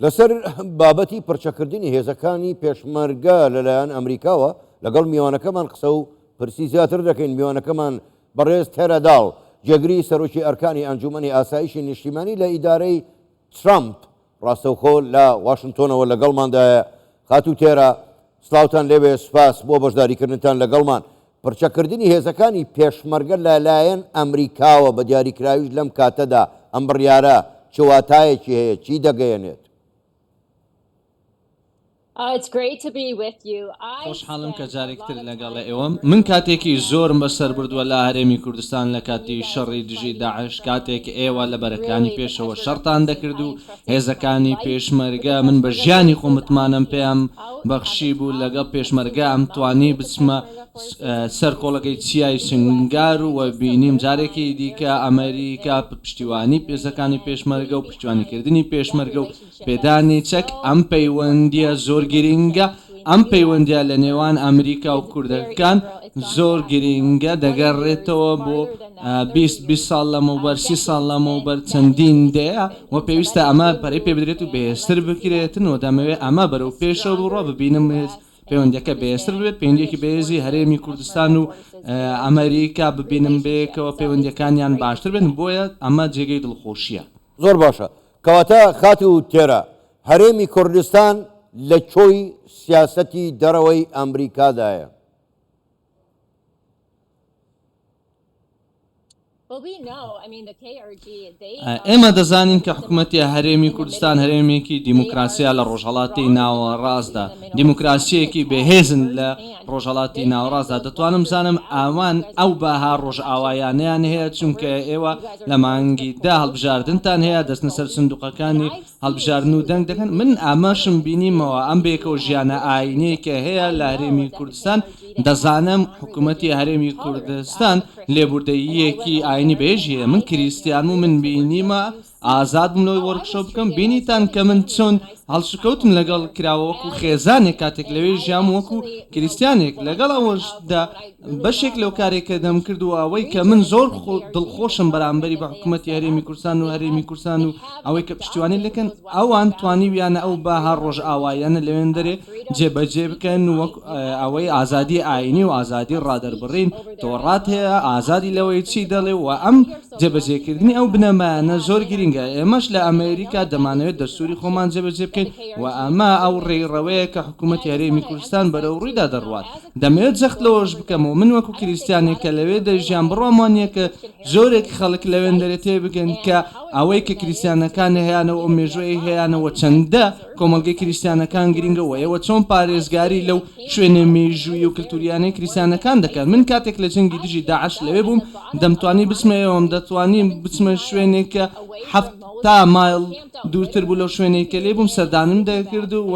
لەسەر بابەتی پڕچەکردنی هێزەکانی پێشمەرگە لەلایەن ئەمریکاوە لەگەڵ میوانەکەمان قسە و پرسی زیاتر دەکەین. میوانەکەمان بەڕێز تێرەداڵ جێگری سەرۆکی ئەرکانی ئەنجومەنی ئاسایشی نیشتیمانی لە ئیدارەی ترامپ ڕاستەوخۆ لە واشنگتۆنەوە لەگەڵماندایە. خاتوو تێرە سلااوتان لێوێ، سوپاس بۆ بەشداریکردنتان لەگەڵمان. پڕچەکردنی هێزەکانی پێشمەرگە لەلایەن ئەمریکاوە بە دیاریکراویش لەم کاتەدا ئەم بڕیارە چواتایەکی هەیە، چی دەگەیەنێت؟ خۆشحاڵم کە جارێکتر لەگەڵ ئێوە. من کاتێکی زۆرم بەسەر بردووە لە هەرێمی کوردستان لە کاتی شەڕی دژی داعش، کاتێک ئێوە لە بەرەکانی پێشەوە شەڕتان دەکرد و هێزەکانی پێشمەرگە من بە ژیانی خۆ متمانم پێیان بەخشی بوو لەگەڵ پێشمەرگە ئەم توانی بچمە سەر کۆڵەکەی چیای سنگار و بینیم جارێکی دیکە ئەمریکا پشتیوانی پێزەکانی پێشمەرگە و پشتیوانیکردنی پێشمەرگە و پێدانی چەک ئەم پەیوەندیە زۆر گرینگە. ئەم پەیوەندیە لە نێوان ئەمریکا و کوردەکان زۆر گرینگە دەگەڕێتەوە بۆ 20 ساڵ لەمەوبەر 30 ساڵ لەمەوبەر چەندین دەیە و پێویستە ئەمە پەرەی پێ بدرێت و بەهێزتر بکرێتن و دەمەوێت ئەمە بەرەو پێشەوە بڕۆ ببینم پەیوەندیەکە بەهێزتر بێت، پەیوەندیەکی بەهێزی هەرێمی کوردستان و ئەمریکا ببینم بێکەوە پەیوەندیەکانیان باشتر بێن، بۆیە ئەمە جێگەی دڵخۆشیە. زۆر باشە. کەواتە خاتوو تێرە هەرێمی کوردستان لە چۆی سیاسەتی دەرەوەی ئەمریکادایە؟ ئێمە دەزانین کە حکوومەتی هەرێمی کوردستان هەرێمێکی دیموکراسیا لە ڕۆژهەڵاتی ناوەڕاستدا، دیموکراسیەکی بەهێزن لە ڕۆژهەڵاتی ناوەڕاستدا. دەتوانم بزانم ئاوان ئەو باها ڕۆژ ئاوایانیان هەیە، چونکە ئێوە لە مانگیدا هەڵبژاردنتان هەیە، دەستنە سەر سندوقەکانی هەڵبژاردن و دەنگ دەکەن. من ئاماشم بینیمەوە ئەم بێکەوە ژیانە ئاینەیە کە هەیە لە هەرێمی کوردستان. دەزانم حکوومەتی هەرێمی کوردستان لێبوردەییەکی ئاینی بێژیە. من کریستیان و من بینیمە ئازاد بنەوەی وەرکشۆ بکەم، بینیتان کە من چۆن هەڵسوکەوتم لەگەڵ کراوە وەکو خێزانێک کاتێک لەوێ ژیام وەکو کریستیانێک. لەگەڵ ئەوەشدا بەشێک لەو کارێکە دەم کردووە ئەوەی کە من زۆر دڵخۆشم بەرامبەری بە حکوومەتی هەرێمی کوردستان و هەرێمی کوردستان و ئەوەی کە پشتیوانی لەکەن ئەوان توانیویانە ئەو باها ڕۆژ ئاوایانە لەوێن دەرێ جێبەجێ بکەن، وەک ئەوەی ئازادی ئاینی و ئازادی ڕادەربڕین تۆڕات هەیە، ئازادی لەوەی چی دەڵێ و ئەم جێبەجێکردنی ئەو بنەمایانە زۆر گرینگە. ئێمەش لە ئەمریکا دەمانەوێت دەستوری خۆمان جێبەجێ بکەین و ئەمە ئەو ڕێڕەوەیە کە حکوومەتی هەرێمی کوردستان بەرەو ڕوویدا دەڕوات. دەمەوێت جەخت لەوەش بکەمەوە من وەکو کریستیانێک کە لەوێ دەژیان بڕۆمانیە کە زۆرێک خەڵک لەوێن دەرێت تێ بگەن کە ئەوەی کە کریستیانەکان هەیەنەوە ئەو مێژوەی هەیەنەوە چەندە کۆمەلگەی کریستیانەکان گرینگە و ئێوە چۆن پارێزگاری لەو شوێنە مێژووی و کللتوریانەی کریستیانەکان دەکەن. من کاتێک لە جەنگی دژی داعش لەوێ بووم دەمتوانی بچمەوەم دەتوانیم بچمە شوێنێکە تا مایل دوورتر بوو لەو شوێنەی کە لێ بووم سەردانم دەکرد و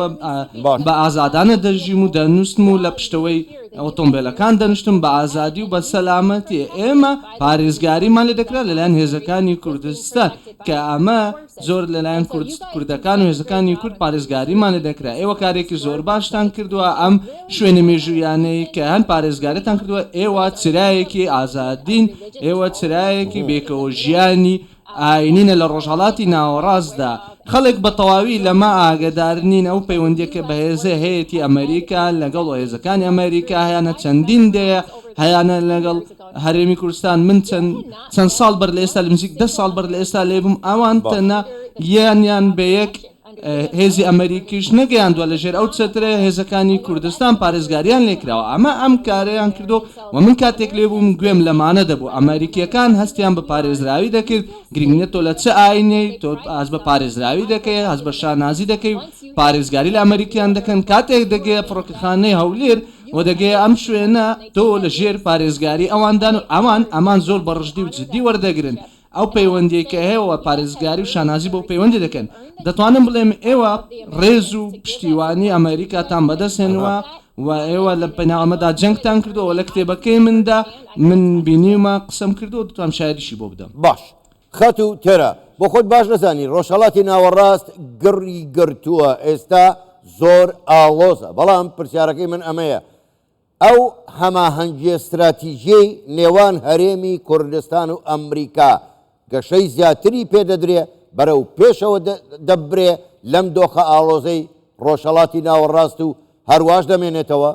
بە ئازادانە دەژیم و دەنووسم و لە پشتەوەی ئۆتۆمبیلەکان دەنوشتم بە ئازادی و بە سەلامەتی. ئێمە پارێزگاریمان لێ دەکرا لەلایەن هێزەکانی کوردستان کە ئەمە زۆر لەلایەن کوردەکان و هێزەکانی کورد پارێزگاریمان لێ دەکرا. ئێوە کارێکی زۆر باشتان کردووە، ئەم شوێنە مێژوویانەی کە هەن پارێزگارێتان کردووە. ئێوە چرایەکی ئازادین، ئێوە چرایەکی بێکەوە ژیانی ئاینینە لە ڕۆژهەڵاتی ناوەڕاستدا. خەڵک بە تەواوی لەمە ئاگدار نین. ئەو پەیوەندیەکە بەهێزە هەیەی ئەمریکا لەگەڵ هێزەکانی ئەمریکا هەیەنە چەندین دەیە هەیەنە لەگەڵ هەرێمی کوردستان. من چەند ساڵ بەر لە ئێستا لە نزیک 10 ساڵ بەر لە ئێستا لێ بووم. ئەوان تەنە یانیان بە یەک هێزی ئەمریکیش نەگەیاندووە لەژێر ئەو چەترە هێزەکانی کوردستان پارێزگاریان لێکراوە. ئەمە ئەم کارەیان کردو و من کاتێک لێ بووم گوێم لەمانە دەبوو. ئەمریکیەکان هەستیان بە پارێزراوی دەکرد، گرنگە تۆ لە چه ئاینەی تۆ ئاز بە پارێزراوی دەکەی، هەز بە شانازی دەکەی و پارێزگاری لە ئەمریکیان دەکەن. کاتێک دەگەیە فڕۆکەخانەی هەولێر و دەگەیە ئەم شوێنە تۆ لە ژێر پارێزگاری ئەواندان و ئەمان زۆر بەڕژدی و جددی وەردەگرن. ئەو پەیوەندیەکە هەیەەوە پارێزگاری و شانازی بۆ پەیوەندی دەکەن. دەتوانم بڵێم ئێوە ڕێز و پشتیوانی ئەمریکاتان بەدەستێنەوە و ئێوە لە پەناوەمەدا جەنگتان کردەوە لە کتێبەکەی مندا من بینیمە قسەم کردو دەتوانم شایدیشی بۆ بدەم. باش خەت و تێرە بۆ خۆت باش نەزانی ڕۆژهەڵاتی ناوەڕاست گڕی گرتووە، ئێستا زۆر ئاڵۆزە. بەڵام پرسیارەکەی من ئەمەیە، ئەو هەماهەنگی استراتیژیەی نێوان هەرێمی کوردستان و ئەمریکا گەشەی زیاتری پێدەدرێ بەرەو پێشەوە دەبرێ لەم دۆخە ئاڵۆزەی ڕۆژهەڵاتی ناوەڕاست و هەرواش دەمێنێتەوە؟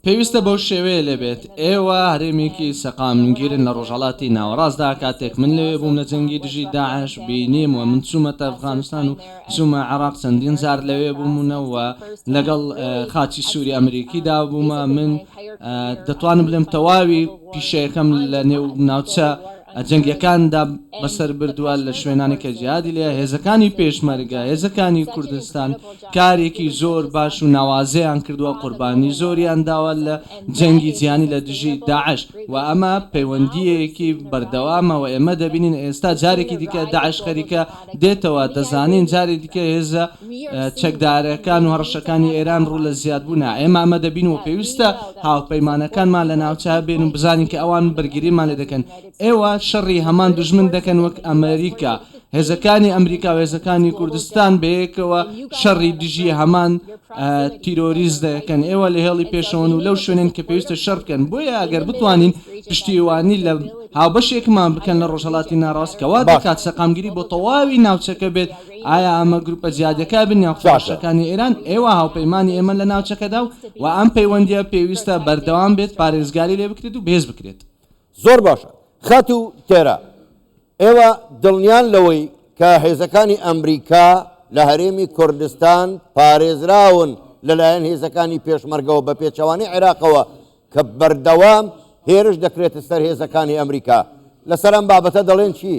پێویستە بەو شێوەیە لەبێت ئێوە هەرێمێکی سەقامگیرن لە ڕۆژهەڵاتی ناوەڕاستدا کاتێک من لەوێ بووم لە جەنگی دژی داعش بینیمەوە من چوومەتە ئەفغانستان و چوومە عێراق چەندین جار لەوێ بوومونەوە لەگەڵ خاچی سووری ئەمریکیدا بوومە من دەتوانم بڵێم تەواوی پیشەیەکەم لە نێو ناوچە جەنگیەکاندا بەسەر بردووە لە شوێنانی کە جیهادی لێ هێزەکانی پێشمەرگە هێزەکانی کوردستان کارێکی زۆر باش و ناوازەیان کردووە قوربانی زۆریان داوە لە جەنگی جیهانی لە دژی داعش و ئەمە پەیوەندیەکی بەردەوامەوە ئێمە دەبینین ئێستا جارێکی دیکە داعش خەریکە دێتەوە دەزانین جارێک دیکە هێزە چەکدارەکان و هەڕەشەکانی ئێران ڕوو لە زیادبوونا ئێمە ئەمە دەبین و پێویستە هاوپەیمانەکانمان لە ناوچە بێن و بزانین کە ئەوان بەرگریمان لێ دەکەن ئێوە شەڕی هەمان دوژمن دەکەن وەک ئەمریکا هێزەکانی ئەمریکا و هێزەکانی کوردستان بەیەکەوە شەڕی دژی هەمان تیرۆریست دەکەن ئێوە لە هێڵی پێشەوەن و لەو شوێنن کە پێویستە شەڕ بکەن بۆیە ئەگەر بتوانین پشتیوانی لە هاوبەشێکمان بکەن لە ڕۆژهەڵاتی ناڕاستکەوا دەکات سەقامگیری بۆ تەواوی ناوچەکە بێت ئایا ئەمە گروپە جیادەکە بن یا خۆشەکانی ئێران ئێوە هاوپەیمانی ئێمە لە ناوچەکەدا و ئەم پەیوەندیە پێویستە بەردەوام بێت پارێزگاری لێ بکرێت و بێز بکرێت زۆر باشە خەت و تێرە ئێوە دڵنیان لەوەی کە هێزەکانی ئەمریکا لە هەرێمی کوردستان پارێزراون لەلایەن هێزەکانی پێشمەرگەوە بە پێچەوانی عێراقەوە کە بەردەوام هێرش دەکرێتە سەر هێزەکانی ئەمریکا لەسەر ئەم بابەتە دەڵێن چی؟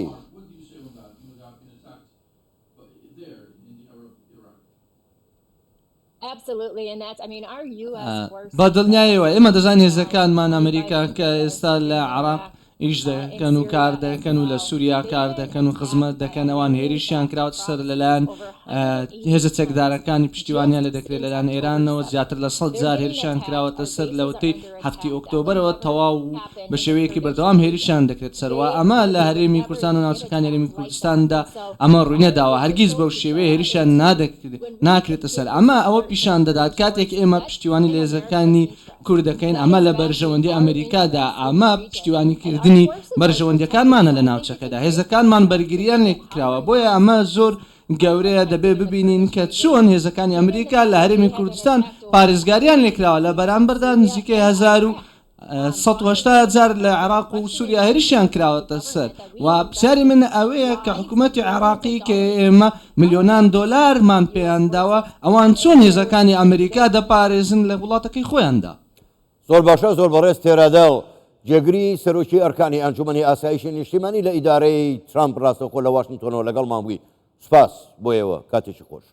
بە دڵنیایەوە ئێمە دەزانین هێزەکانمان ئەمریکا کە ئێستا لە عێراق ئیش دەکەن و کار دەکەن و لە سووریا کار دەکەن و خزمەت دەکەن ئەوان هێریشیان کراوە سەر لەلایەن هێزە چەکدارەکانی پشتیوانیان لە دەکرێت لەلایەن ئێرانەوە زیاتر لە 100 جار هێرشیان کراوەتە سەر لەوتەی هەفتی ئۆکتۆبرەوە تەواو بە شێوەیەکی بەردەوام هێریشیان دەکرێت سەرەوە ئەمە لە هەرێمی کوردستان و ناوچەکانی هەرێمی کوردستاندا ئەمە ڕووینەداوە هەرگیز بەو شێوەیە هێریشیان ناکرێتە سەر ئەمە ئەوە پیشان دەدات کاتێک ئێمە پشتیوانی لە هێزەکانی کوورد دەکەین ئەمە لە بەرژەوەندی ئەمریکادا ئەمە پشتیوانیکردنی بەرژەوەندەکانمانە لە ناوچەکەدا هێزەکانمان بەرگریان لێ کراوە بۆیە ئەمە زۆر گەورەیە دەبێ ببینین کە چۆن هێزەکانی ئەمریکا لە هەرێمی کوردستان پارێزگاریان لێکراوە لە بەرامبەردا نزیکەی 1970 جار لە عێراق و سووریا هێرشیان کراوەتە سەر و پرسیاری من ئەوەیە کە حکوومەتی عێراقی کە ئێمە ملیۆنان دۆلارمان پێیانداوە ئەوان چۆن هێزەکانی ئەمریکا دەپارێزن لە وڵاتەکەی خۆیاندا زۆر باشە زۆر بەڕێز تێرادەڵ جێگری سەرۆکی ئەرکانی ئەنجومەنی ئاسایشی نیشتیمانی لە ئیدارەی ترامپ ڕاستەوخۆ لە واشنگتۆنەوە لەگەڵمان بووی سپاس بۆ ئێوە کاتێکی خۆش